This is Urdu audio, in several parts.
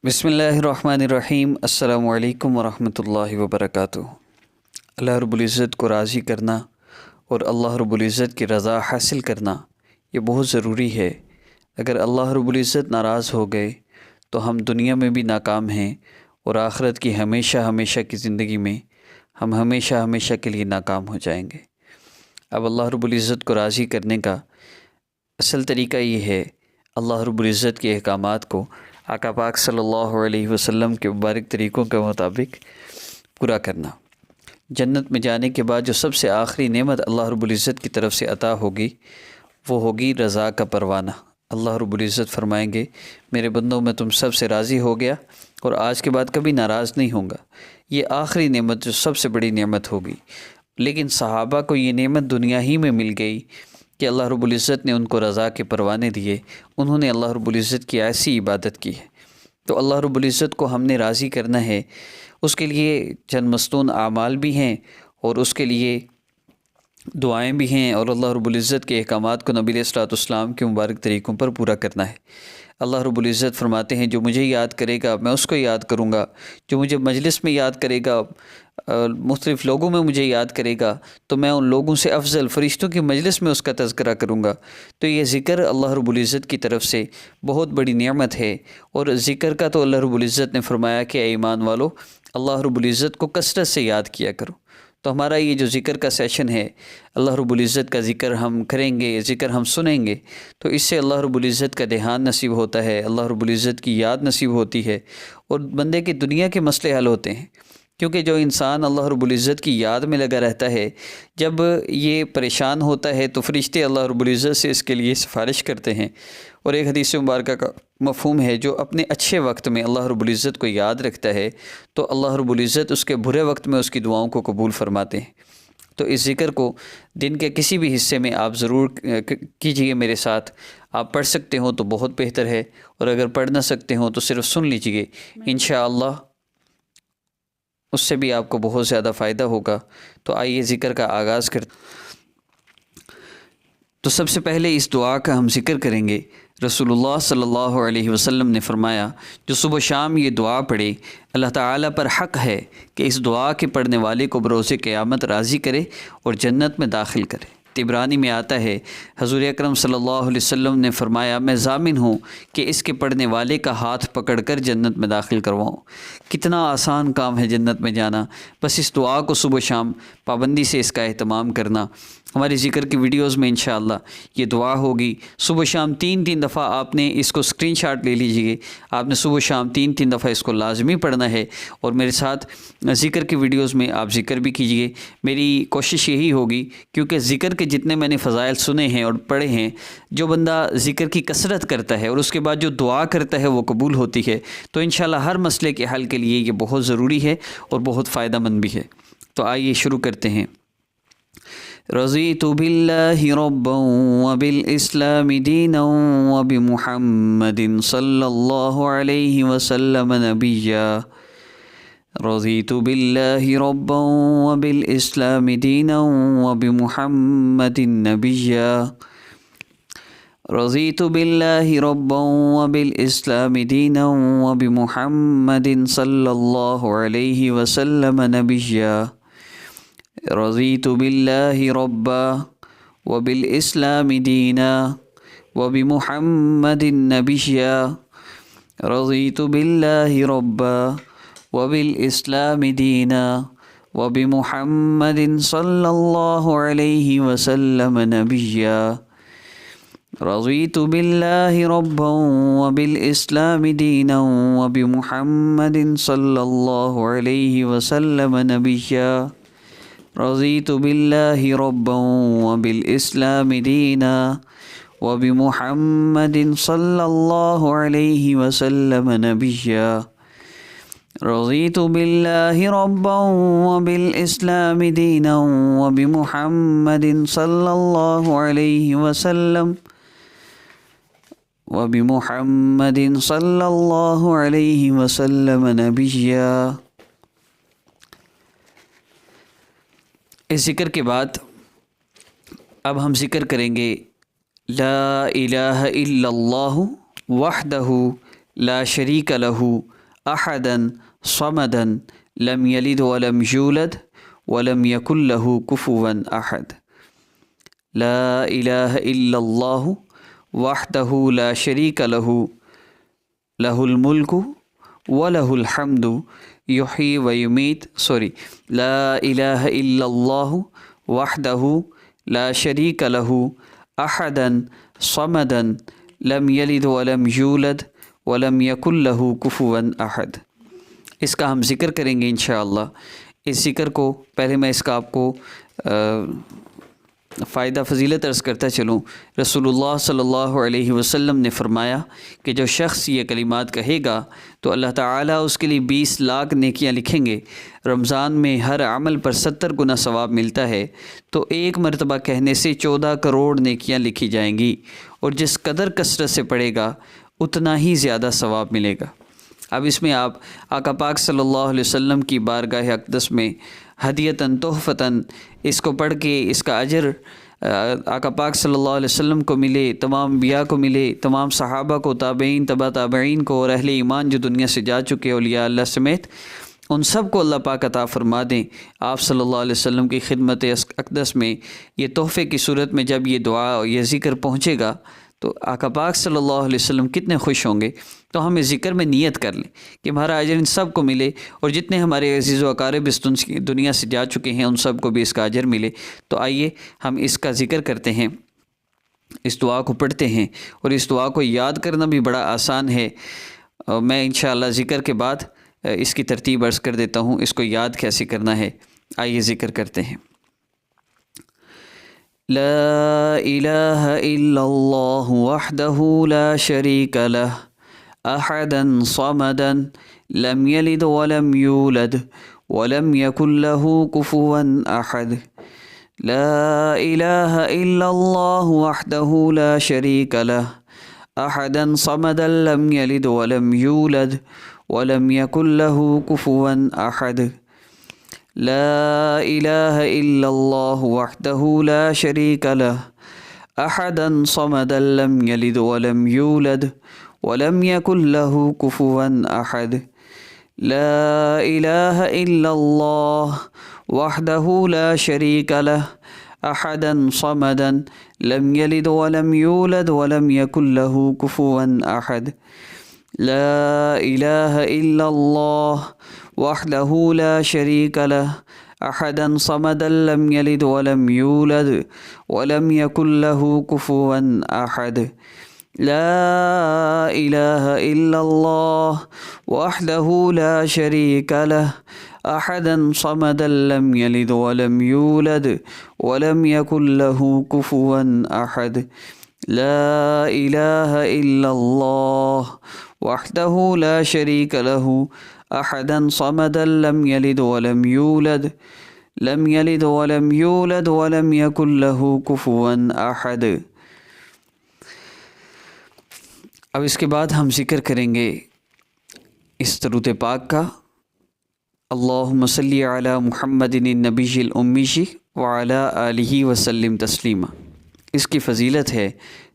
بسم اللہ الرحمن الرحیم۔ السلام علیکم ورحمۃ اللہ وبرکاتہ۔ اللہ رب العزت کو راضی کرنا اور اللہ رب العزت کی رضا حاصل کرنا یہ بہت ضروری ہے۔ اگر اللہ رب العزت ناراض ہو گئے تو ہم دنیا میں بھی ناکام ہیں اور آخرت کی ہمیشہ کی زندگی میں ہم ہمیشہ کے لیے ناکام ہو جائیں گے۔ اب اللہ رب العزت کو راضی کرنے کا اصل طریقہ یہ ہے اللہ رب العزت کے احکامات کو آقا پاک صلی اللہ علیہ وسلم کے مبارک طریقوں کے مطابق پورا کرنا۔ جنت میں جانے کے بعد جو سب سے آخری نعمت اللہ رب العزت کی طرف سے عطا ہوگی وہ ہوگی رضا کا پروانہ۔ اللہ رب العزت فرمائیں گے میرے بندوں میں تم سب سے راضی ہو گیا اور آج کے بعد کبھی ناراض نہیں ہوں گا۔ یہ آخری نعمت جو سب سے بڑی نعمت ہوگی، لیکن صحابہ کو یہ نعمت دنیا ہی میں مل گئی کہ اللہ رب العزت نے ان کو رضا کے پروانے دیے، انہوں نے اللہ رب العزت کی ایسی عبادت کی ہے۔ تو اللہ رب العزت کو ہم نے راضی کرنا ہے، اس کے لیے چند مستون اعمال بھی ہیں اور اس کے لیے دعائیں بھی ہیں، اور اللہ رب العزت کے احکامات کو نبی علیہ الصلوۃ والسلام کے مبارک طریقوں پر پورا کرنا ہے۔ اللہ رب العزت فرماتے ہیں جو مجھے یاد کرے گا میں اس کو یاد کروں گا، جو مجھے مجلس میں یاد کرے گا، مختلف لوگوں میں مجھے یاد کرے گا تو میں ان لوگوں سے افضل فرشتوں کی مجلس میں اس کا تذکرہ کروں گا۔ تو یہ ذکر اللہ رب العزت کی طرف سے بہت بڑی نعمت ہے، اور ذکر کا تو اللہ رب العزت نے فرمایا کہ اے ایمان والو اللہ رب العزت کو کثرت سے یاد کیا کرو۔ تو ہمارا یہ جو ذکر کا سیشن ہے، اللہ رب العزت کا ذکر ہم کریں گے، ذکر ہم سنیں گے، تو اس سے اللہ رب العزت کا دھیان نصیب ہوتا ہے، اللہ رب العزت کی یاد نصیب ہوتی ہے، اور بندے کی دنیا کے مسئلے حل ہوتے ہیں۔ کیونکہ جو انسان اللہ رب العزت کی یاد میں لگا رہتا ہے، جب یہ پریشان ہوتا ہے تو فرشتے اللہ رب العزت سے اس کے لیے سفارش کرتے ہیں۔ اور ایک حدیث مبارکہ کا مفہوم ہے جو اپنے اچھے وقت میں اللہ رب العزت کو یاد رکھتا ہے تو اللہ رب العزت اس کے برے وقت میں اس کی دعاؤں کو قبول فرماتے ہیں۔ تو اس ذکر کو دن کے کسی بھی حصے میں آپ ضرور کیجئے میرے ساتھ۔ آپ پڑھ سکتے ہوں تو بہت بہتر ہے، اور اگر پڑھ نہ سکتے ہوں تو صرف سن لیجئے، انشاءاللہ اس سے بھی آپ کو بہت زیادہ فائدہ ہوگا۔ تو آئیے ذکر کا آغاز کرتے۔ تو سب سے پہلے اس دعا کا ہم ذکر کریں گے۔ رسول اللہ صلی اللہ علیہ وسلم نے فرمایا جو صبح شام یہ دعا پڑھے اللہ تعالیٰ پر حق ہے کہ اس دعا کے پڑھنے والے کو بروز قیامت راضی کرے اور جنت میں داخل کرے۔ طبرانی میں آتا ہے حضور اکرم صلی اللہ علیہ وسلم نے فرمایا میں ضامن ہوں کہ اس کے پڑھنے والے کا ہاتھ پکڑ کر جنت میں داخل کرواؤں۔ کتنا آسان کام ہے جنت میں جانا، بس اس دعا کو صبح شام پابندی سے اس کا اہتمام کرنا۔ ہماری ذکر کی ویڈیوز میں انشاءاللہ یہ دعا ہوگی، صبح شام تین دفعہ آپ نے اس کو اسکرین شاٹ لے لیجئے، آپ نے صبح شام تین دفعہ اس کو لازمی پڑھنا ہے، اور میرے ساتھ ذکر کی ویڈیوز میں آپ ذکر بھی کیجئے۔ میری کوشش یہی ہوگی، کیونکہ ذکر کے جتنے میں نے فضائل سنے ہیں اور پڑھے ہیں، جو بندہ ذکر کی کثرت کرتا ہے اور اس کے بعد جو دعا کرتا ہے وہ قبول ہوتی ہے، تو انشاءاللہ ہر مسئلے کے حل کے لیے یہ بہت ضروری ہے اور بہت فائدہ مند بھی ہے۔ تو آئیے شروع کرتے ہیں۔ رضیت باللہ ربا وبالاسلام دینا وبمحمد صلی اللہ علیہ وسلم نبیا۔ رضیت باللہ ربا وبالاسلام دینا وبمحمد نبیا۔ رضیت باللہ ربا وبالاسلام دینا وبمحمد صلی اللہ علیہ وسلم نبیا۔ رضیت باللہ ربا وبالاسلام دینا وبمحمد نبیا۔ رضیت باللہ ربا وبالاسلام دینا وبمحمد صلی اللہ علیہ وسلم نبیا۔ رضیت باللہ ربا وبالاسلام دینا وبمحمد صلی اللہ علیہ وسلم نبیا۔ رضیت باللہ ربا وبالاسلام دینا وبمحمد صلی اللہ علیہ وسلم نبیا۔ رضیت باللہ ربا وبالاسلام دینا وبمحمد صلی اللہ علیہ وسلم نبیا۔ اس ذکر کے بعد اب ہم ذکر کریں گے لا الہ الا اللہ وحدہ لا شریک لہ احدا صمدا لم یلد ولم یولد ولم یکن لہ کفوا احد۔ لا الہ الا اللہ وحدہ لا شریک لہ لہ الملک ولہ الحمد یحیی و یمیت لا الہ الا اللہ وحدہ لا شریک لہ احدا صمدا لم یلد ولم یولد ولم یکن لہ کفوا احد۔ اس کا ہم ذکر کریں گے انشاءاللہ۔ اس ذکر کو پہلے میں اس کا آپ کو فائدہ فضیلت عرض کرتا چلوں۔ رسول اللہ صلی اللہ علیہ وسلم نے فرمایا کہ جو شخص یہ کلمات کہے گا تو اللہ تعالیٰ اس کے لیے 20 لاکھ نیکیاں لکھیں گے۔ رمضان میں ہر عمل پر 70 گنا ثواب ملتا ہے، تو ایک مرتبہ کہنے سے 14 کروڑ نیکیاں لکھی جائیں گی، اور جس قدر کثرت سے پڑھے گا اتنا ہی زیادہ ثواب ملے گا۔ اب اس میں آپ آقا پاک صلی اللہ علیہ وسلم کی بارگاہ اقدس میں ہدیتاً تحفتاً اس کو پڑھ کے اس کا اجر آقا پاک صلی اللہ علیہ وسلم کو ملے، تمام انبیاء کو ملے، تمام صحابہ کو، تابعین، تبع تابعین کو، اور اہل ایمان جو دنیا سے جا چکے اولیاء اللہ سمیت ان سب کو اللہ پاک عطا فرما دیں۔ آپ صلی اللہ علیہ وسلم کی خدمت اقدس میں یہ تحفے کی صورت میں جب یہ دعا اور یہ ذکر پہنچے گا تو آقا پاک صلی اللہ علیہ وسلم کتنے خوش ہوں گے۔ تو ہم اس ذکر میں نیت کر لیں کہ ہمارا اجر ان سب کو ملے، اور جتنے ہمارے عزیز و اقارب اس دنیا سے جا چکے ہیں ان سب کو بھی اس کا اجر ملے۔ تو آئیے ہم اس کا ذکر کرتے ہیں، اس دعا کو پڑھتے ہیں، اور اس دعا کو یاد کرنا بھی بڑا آسان ہے۔ میں انشاءاللہ ذکر کے بعد اس کی ترتیب عرض کر دیتا ہوں، اس کو یاد کیسے کرنا ہے۔ آئیے ذکر کرتے ہیں۔ لا الہ الا اللہ وحدہ لا شریک لہ احدا صمدا لم یلد ولم یولد ولم یکن لہ کفوا احد۔ لا الہ الا اللہ وحدہ لا شریک لہ احدا صمدا لم یلد ولم یولد ولم یکن لہ کفوا احد۔ لا الہ الا اللہ وحدہ لا شریک لہ احدا صمدا لم یلد ولم یولد ولم یکن لہ کفوا احد۔ لا الہ الا اللہ وحدہ لا شریک لہ احدا صمدا لم یلد ولم یولد ولم یکن لہ کفوا احد۔ لا الہ الا اللہ وحدہ لا شریک لہ احدا صمدا لم یلد ولم یولد ولم یکن لہ کفوا احد۔ لا الہ الا اللہ وحدہ لا شریک لہ احدا صمدا لم یلد ولم یولد ولم یکن لہ کفوا احد۔ لا الہ الا اللہ وحدہ لا شریک لہ احدا صمدا لم یلد ولم یولد ولم یکن لہ کفوا احد۔ اب اس کے بعد ہم ذکر کریں گے اس درود پاک کا، اللہم صلی علی محمد النبی الامی وعلی آلہ وسلم تسلیما۔ اس کی فضیلت ہے،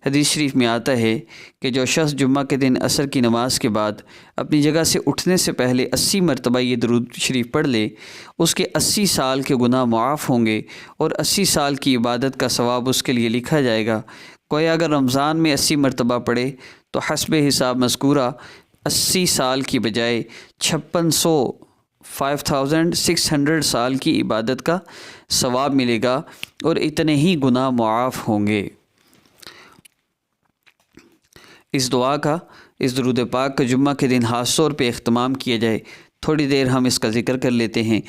حدیث شریف میں آتا ہے کہ جو شخص جمعہ کے دن عصر کی نماز کے بعد اپنی جگہ سے اٹھنے سے پہلے 80 مرتبہ یہ درود شریف پڑھ لے، اس کے 80 سال کے گناہ معاف ہوں گے، اور 80 سال کی عبادت کا ثواب اس کے لیے لکھا جائے گا۔ کوئی اگر رمضان میں 80 مرتبہ پڑھے تو حسب حساب مذکورہ 80 سال کی بجائے 5600 سال کی عبادت کا ثواب ملے گا، اور اتنے ہی گناہ معاف ہوں گے۔ اس دعا کا، اس درود پاک کا جمعہ کے دن خاص طور پہ اہتمام کیا جائے۔ تھوڑی دیر ہم اس کا ذکر کر لیتے ہیں۔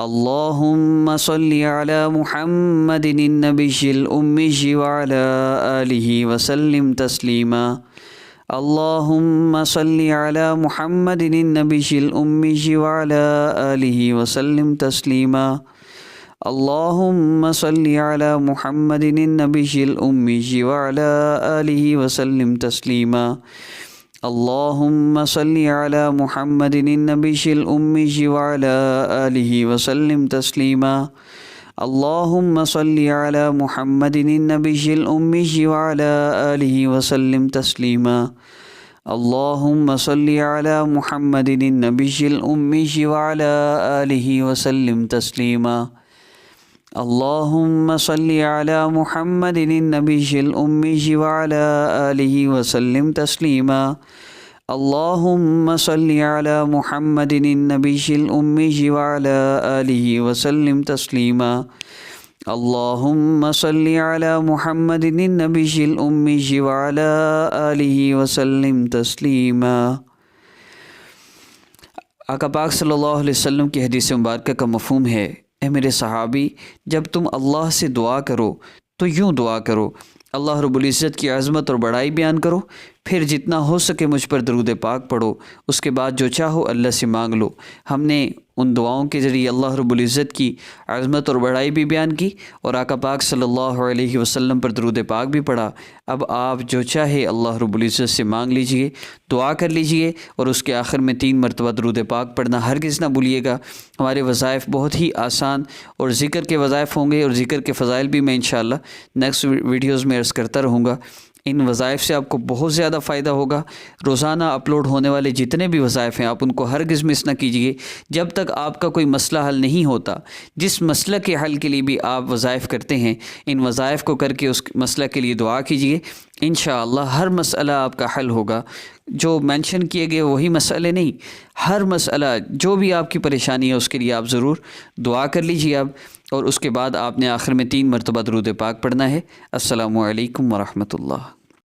اللہم صلی علی محمد النبی الامی وعلی آلہ وسلم تسلیما۔ اللہم صلی علی محمد النبی الامی وعلی آلہ وسلم تسلیما۔ اللہم صلی علی محمد النبی الامی وعلی آلہ وسلم تسلیما۔ اللہم صلی علی محمد النبی الامی وعلی آلہ وسلم تسلیما۔ اللہم صلی علی محمد النبی الامی وعلی آلہ وسلم تسلیما۔ اللهم صل على محمد النبي الأمي وعلى آله وسلم تسليما اللهم صل على محمد النبي الأمي وعلى آله وسلم تسليما اللهم صل على محمد النبي الأمي وعلى آله وسلم تسليما اللهم صل على محمد النبي الأمي وعلى آله وسلم تسليما۔ آقا پاک صلی اللہ علیہ وسلم کی حدیث مبارکہ کا مفہوم ہے، اے میرے صحابی، جب تم اللہ سے دعا کرو تو یوں دعا کرو، اللہ رب العزت کی عظمت اور بڑائی بیان کرو، پھر جتنا ہو سکے مجھ پر درود پاک پڑھو، اس کے بعد جو چاہو اللہ سے مانگ لو۔ ہم نے ان دعاؤں کے ذریعے اللہ رب العزت کی عظمت اور بڑائی بھی بیان کی اور آقا پاک صلی اللہ علیہ وسلم پر درود پاک بھی پڑھا۔ اب آپ جو چاہے اللہ رب العزت سے مانگ لیجئے، دعا کر لیجئے، اور اس کے آخر میں 3 مرتبہ درود پاک پڑھنا ہرگز نہ بھولیے گا۔ ہمارے وظائف بہت ہی آسان اور ذکر کے وظائف ہوں گے، اور ذکر کے فضائل بھی میں انشاءاللہ نیکسٹ ویڈیوز میں عرض کرتا رہوں گا۔ ان وظائف سے آپ کو بہت زیادہ فائدہ ہوگا۔ روزانہ اپلوڈ ہونے والے جتنے بھی وظائف ہیں آپ ان کو ہرگز مس نہ کیجیے جب تک آپ کا کوئی مسئلہ حل نہیں ہوتا۔ جس مسئلہ کے حل کے لیے بھی آپ وظائف کرتے ہیں، ان وظائف کو کر کے اس مسئلہ کے لیے دعا کیجیے، انشاءاللہ ہر مسئلہ آپ کا حل ہوگا۔ جو مینشن کیے گئے وہی مسئلے نہیں، ہر مسئلہ جو بھی آپ کی پریشانی ہے اس کے لیے آپ ضرور دعا کر لیجیے اب، اور اس کے بعد آپ نے آخر میں 3 مرتبہ درود پاک پڑھنا ہے۔ السلام علیکم ورحمۃ اللہ۔